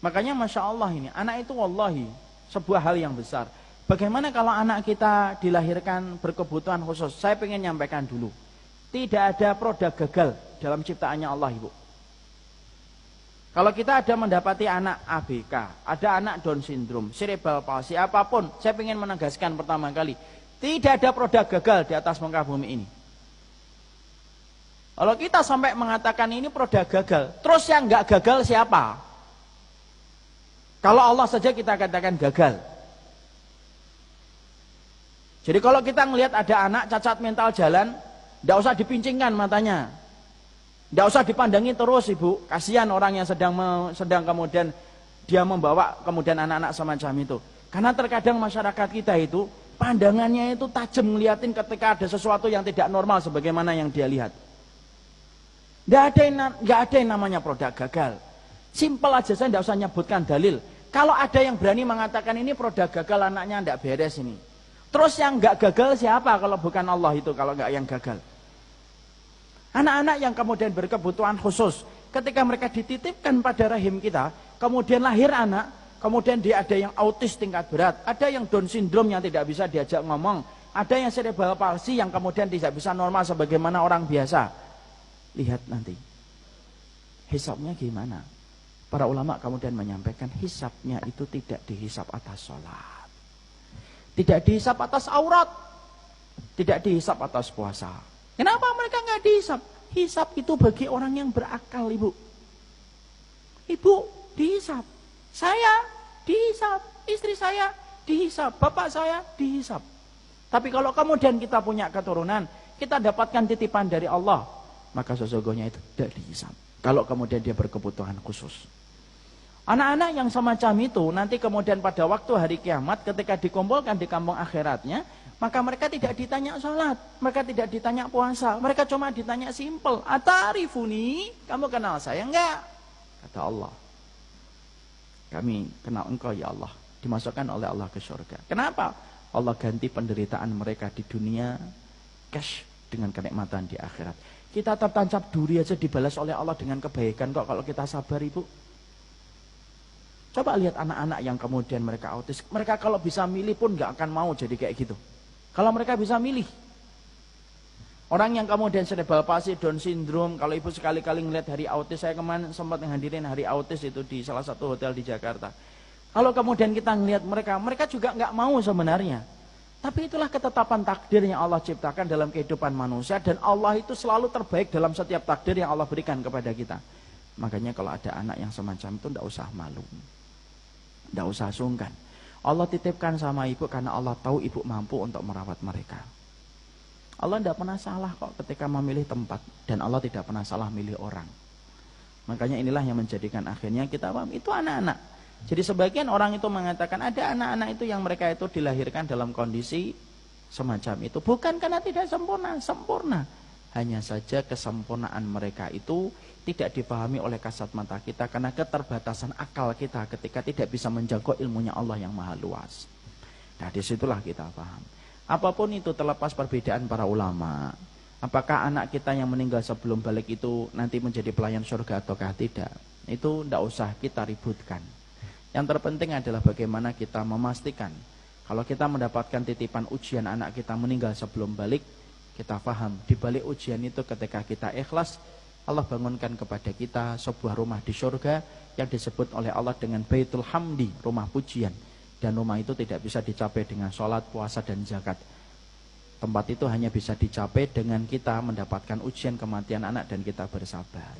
Makanya Masya Allah ini, anak itu wallahi sebuah hal yang besar. Bagaimana kalau anak kita dilahirkan berkebutuhan khusus? Saya ingin nyampaikan dulu. Tidak ada produk gagal dalam ciptaannya Allah, Ibu. Kalau kita ada mendapati anak ABK, ada anak Down syndrome, cerebral palsy, apapun, saya ingin menegaskan pertama kali, tidak ada produk gagal di atas muka bumi ini. Kalau kita sampai mengatakan ini produk gagal, terus yang nggak gagal siapa? Kalau Allah saja kita katakan gagal. Jadi kalau kita melihat ada anak cacat mental jalan, tidak usah dipincingkan matanya. Tidak usah dipandangi terus, Ibu. Kasihan orang yang sedang kemudian dia membawa kemudian anak-anak semacam itu. Karena terkadang masyarakat kita itu pandangannya itu tajam ngeliatin ketika ada sesuatu yang tidak normal sebagaimana yang dia lihat. Tidak ada yang namanya produk gagal. Simpel aja, saya tidak usah nyebutkan dalil. Kalau ada yang berani mengatakan ini produk gagal, anaknya tidak beres ini. Terus yang nggak gagal siapa kalau bukan Allah itu, kalau nggak yang gagal? Anak-anak yang kemudian berkebutuhan khusus, ketika mereka dititipkan pada rahim kita, kemudian lahir anak, kemudian dia ada yang autis tingkat berat, ada yang Down syndrome yang tidak bisa diajak ngomong, ada yang cerebral palsy yang kemudian tidak bisa normal sebagaimana orang biasa. Lihat nanti, hisabnya gimana? Para ulama kemudian menyampaikan hisabnya itu tidak dihisab atas sholat, tidak dihisab atas aurat, tidak dihisab atas puasa. Kenapa mereka nggak dihisab? Hisab itu bagi orang yang berakal, Ibu. Ibu dihisab, saya dihisab, istri saya dihisab, bapak saya dihisab. Tapi kalau kemudian kita punya keturunan, kita dapatkan titipan dari Allah, maka sesungguhnya itu tidak dihisab. Kalau kemudian dia berkebutuhan khusus. Anak-anak yang semacam itu nanti kemudian pada waktu hari kiamat ketika dikumpulkan di kampung akhiratnya, maka mereka tidak ditanya sholat, mereka tidak ditanya puasa, mereka cuma ditanya simpel, atarifuni, kamu kenal saya enggak? Kata Allah, kami kenal engkau ya Allah, dimasukkan oleh Allah ke surga. Kenapa? Allah ganti penderitaan mereka di dunia cash dengan kenikmatan di akhirat. Kita tertancap duri aja dibalas oleh Allah dengan kebaikan kok kalau kita sabar, Ibu. Coba lihat anak-anak yang kemudian mereka autis, mereka kalau bisa milih pun nggak akan mau jadi kayak gitu. Kalau mereka bisa milih. Orang yang kemudian cerebral palsy, Down syndrome, kalau Ibu sekali-kali ngeliat hari autis, saya kemarin sempat menghadirin hari autis itu di salah satu hotel di Jakarta. Kalau kemudian kita ngeliat mereka juga nggak mau sebenarnya. Tapi itulah ketetapan takdir yang Allah ciptakan dalam kehidupan manusia, dan Allah itu selalu terbaik dalam setiap takdir yang Allah berikan kepada kita. Makanya kalau ada anak yang semacam itu tidak usah malu, tidak usah sungkan. Allah titipkan sama ibu karena Allah tahu ibu mampu untuk merawat mereka. Allah tidak pernah salah kok ketika memilih tempat, dan Allah tidak pernah salah milih orang. Makanya inilah yang menjadikan akhirnya kita paham itu anak-anak. Jadi sebagian orang itu mengatakan ada anak-anak itu yang mereka itu dilahirkan dalam kondisi semacam itu. Bukan karena tidak sempurna, sempurna. Hanya saja kesempurnaan mereka itu tidak dipahami oleh kasat mata kita karena keterbatasan akal kita ketika tidak bisa menjangkau ilmunya Allah yang maha luas. Nah disitulah kita paham. Apapun itu terlepas perbedaan para ulama. Apakah anak kita yang meninggal sebelum balik itu nanti menjadi pelayan surga ataukah tidak? Itu tidak usah kita ributkan. Yang terpenting adalah bagaimana kita memastikan kalau kita mendapatkan titipan ujian anak kita meninggal sebelum balik, kita paham di balik ujian itu ketika kita ikhlas, Allah bangunkan kepada kita sebuah rumah di surga yang disebut oleh Allah dengan Baitul Hamdi, rumah pujian. Dan rumah itu tidak bisa dicapai dengan sholat, puasa, dan zakat. Tempat itu hanya bisa dicapai dengan kita mendapatkan ujian kematian anak dan kita bersabar.